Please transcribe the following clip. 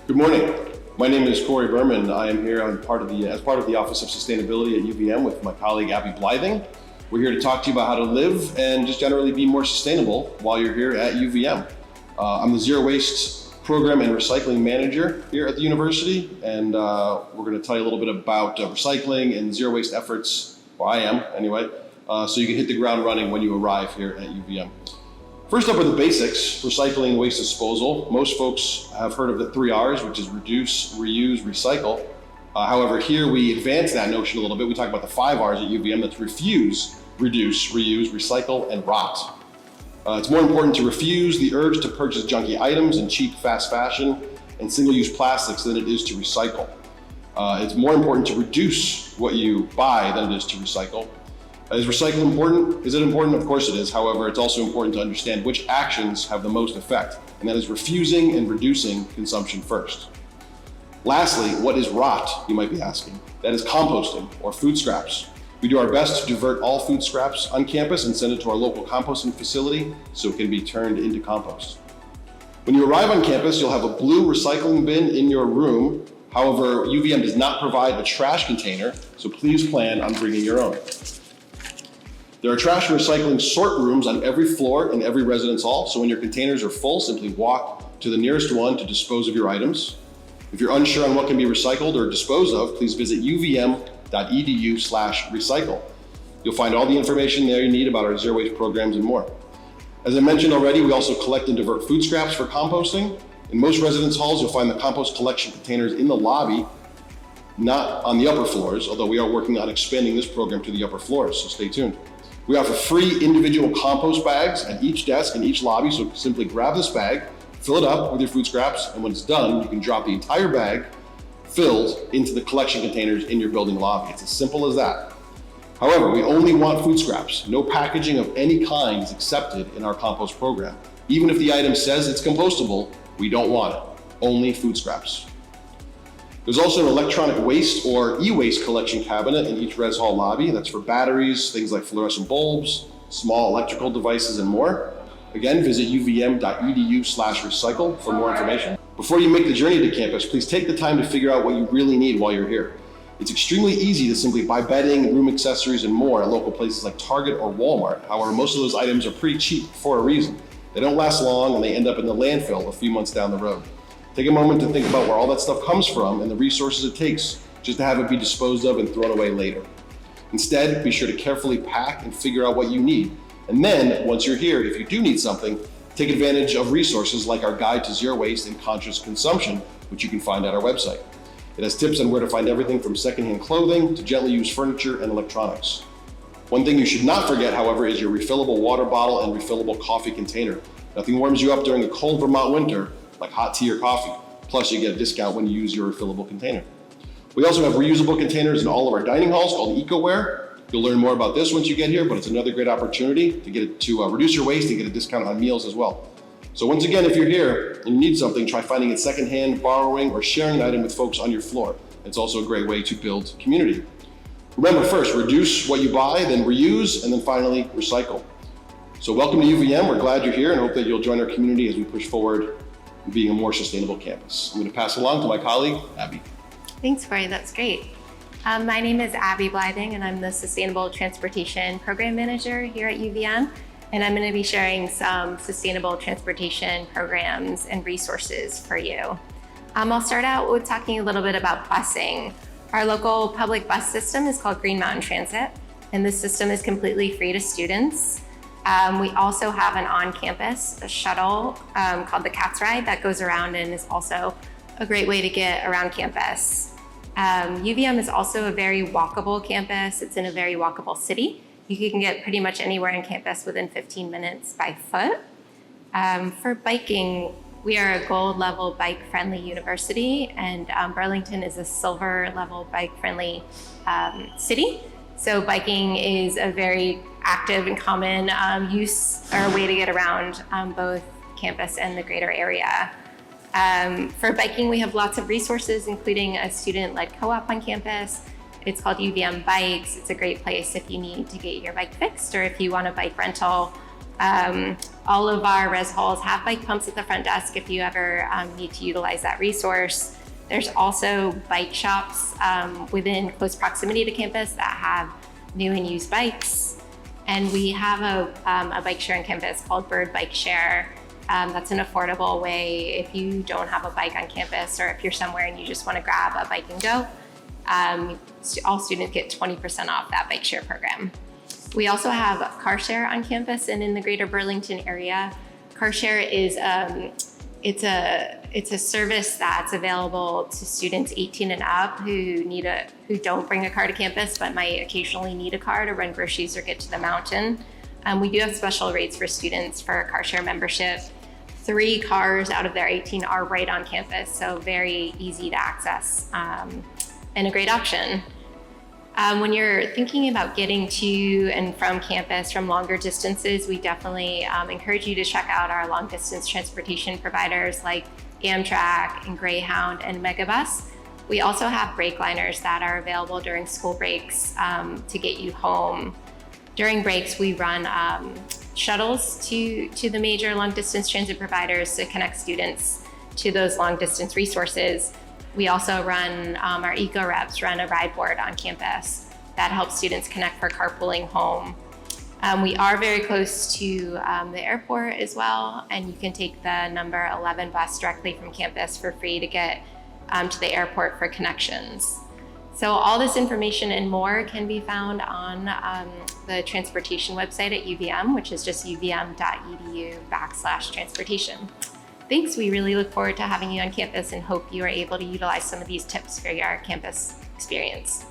Good morning. My name is Corey Berman. I am here as part of the Office of Sustainability at UVM with my colleague Abby Blything. We're here to talk to you about how to live and just generally be more sustainable while you're here at UVM. I'm the Zero Waste Program and Recycling Manager here at the university, and we're going to tell you a little bit about recycling and zero waste efforts, or I am anyway, so you can hit the ground running when you arrive here at UVM. First up are the basics, recycling, waste disposal. Most folks have heard of the 3 R's, which is reduce, reuse, recycle. However, here we advance that notion a little bit. We talk about the 5 R's at UVM. That's refuse, reduce, reuse, recycle, and rot. It's more important to refuse the urge to purchase junky items in cheap, fast fashion and single-use plastics than it is to recycle. It's more important to reduce what you buy than it is to recycle. Is recycling important? Is it important? Of course it is. However, it's also important to understand which actions have the most effect, and that is refusing and reducing consumption first. Lastly, what is rot, you might be asking? That is composting or food scraps. We do our best to divert all food scraps on campus and send it to our local composting facility so it can be turned into compost. When you arrive on campus, you'll have a blue recycling bin in your room. However, UVM does not provide a trash container, so please plan on bringing your own. There are trash and recycling sort rooms on every floor in every residence hall, so when your containers are full, simply walk to the nearest one to dispose of your items. If you're unsure on what can be recycled or disposed of, please visit uvm.edu/recycle. You'll find all the information there you need about our zero waste programs and more. As I mentioned already, we also collect and divert food scraps for composting. In most residence halls, you'll find the compost collection containers in the lobby, not on the upper floors, although we are working on expanding this program to the upper floors, so stay tuned. We offer free individual compost bags at each desk in each lobby, so simply grab this bag, fill it up with your food scraps, and when it's done, you can drop the entire bag filled into the collection containers in your building lobby. It's as simple as that. However, we only want food scraps. No packaging of any kind is accepted in our compost program. Even if the item says it's compostable, we don't want it. Only food scraps. There's also an electronic waste or e-waste collection cabinet in each res hall lobby. That's for batteries, things like fluorescent bulbs, small electrical devices, and more. Again, visit uvm.edu/recycle for more information. Before you make the journey to campus, please take the time to figure out what you really need while you're here. It's extremely easy to simply buy bedding, room accessories, and more at local places like Target or Walmart. However, most of those items are pretty cheap for a reason. They don't last long and they end up in the landfill a few months down the road. Take a moment to think about where all that stuff comes from and the resources it takes just to have it be disposed of and thrown away later. Instead, be sure to carefully pack and figure out what you need. And then, once you're here, if you do need something, take advantage of resources like our Guide to Zero Waste and Conscious Consumption, which you can find at our website. It has tips on where to find everything from secondhand clothing to gently used furniture and electronics. One thing you should not forget, however, is your refillable water bottle and refillable coffee container. Nothing warms you up during a cold Vermont winter like hot tea or coffee. Plus, you get a discount when you use your refillable container. We also have reusable containers in all of our dining halls called EcoWare. You'll learn more about this once you get here, but it's another great opportunity to reduce your waste and get a discount on meals as well. So once again, if you're here and you need something, try finding it secondhand, borrowing, or sharing an item with folks on your floor. It's also a great way to build community. Remember, first, reduce what you buy, then reuse, and then finally, recycle. So welcome to UVM. We're glad you're here and hope that you'll join our community as we push forward being a more sustainable campus. I'm going to pass along to my colleague, Abby. Thanks, Corey. That's great. My name is Abby Blything, and I'm the Sustainable Transportation Program Manager here at UVM. And I'm going to be sharing some sustainable transportation programs and resources for you. I'll start out with talking a little bit about busing. Our local public bus system is called Green Mountain Transit, and this system is completely free to students. We also have an on-campus shuttle called the Cat's Ride that goes around and is also a great way to get around campus. UVM is also a very walkable campus. It's in a very walkable city. You can get pretty much anywhere on campus within 15 minutes by foot. For biking, we are a gold level bike-friendly university, and Burlington is a silver level bike-friendly city. So biking is a very active and common use or way to get around both campus and the greater area. For biking, we have lots of resources, including a student-led co-op on campus. It's called UVM Bikes. It's a great place if you need to get your bike fixed or if you want a bike rental. All of our res halls have bike pumps at the front desk if you ever need to utilize that resource. There's also bike shops within close proximity to campus that have new and used bikes. And we have a bike share on campus called Bird Bike Share. That's an affordable way if you don't have a bike on campus, or if you're somewhere and you just want to grab a bike and go. All students get 20% off that bike share program. We also have car share on campus and in the greater Burlington area. Car share is it's a service that's available to students 18 and up who don't bring a car to campus but might occasionally need a car to run groceries or get to the mountain. We do have special rates for students for a car share membership. 3 cars out of their 18 are right on campus, so very easy to access and a great option. When you're thinking about getting to and from campus from longer distances, we definitely encourage you to check out our long distance transportation providers like Amtrak and Greyhound and Megabus. We also have breakliners that are available during school breaks to get you home. During breaks, we run shuttles to the major long distance transit providers to connect students to those long distance resources. We also run, our eco reps run a ride board on campus that helps students connect for carpooling home. We are very close to the airport as well, and you can take the number 11 bus directly from campus for free to get to the airport for connections. So all this information and more can be found on the transportation website at UVM, which is just uvm.edu/transportation. Thanks, we really look forward to having you on campus and hope you are able to utilize some of these tips for your campus experience.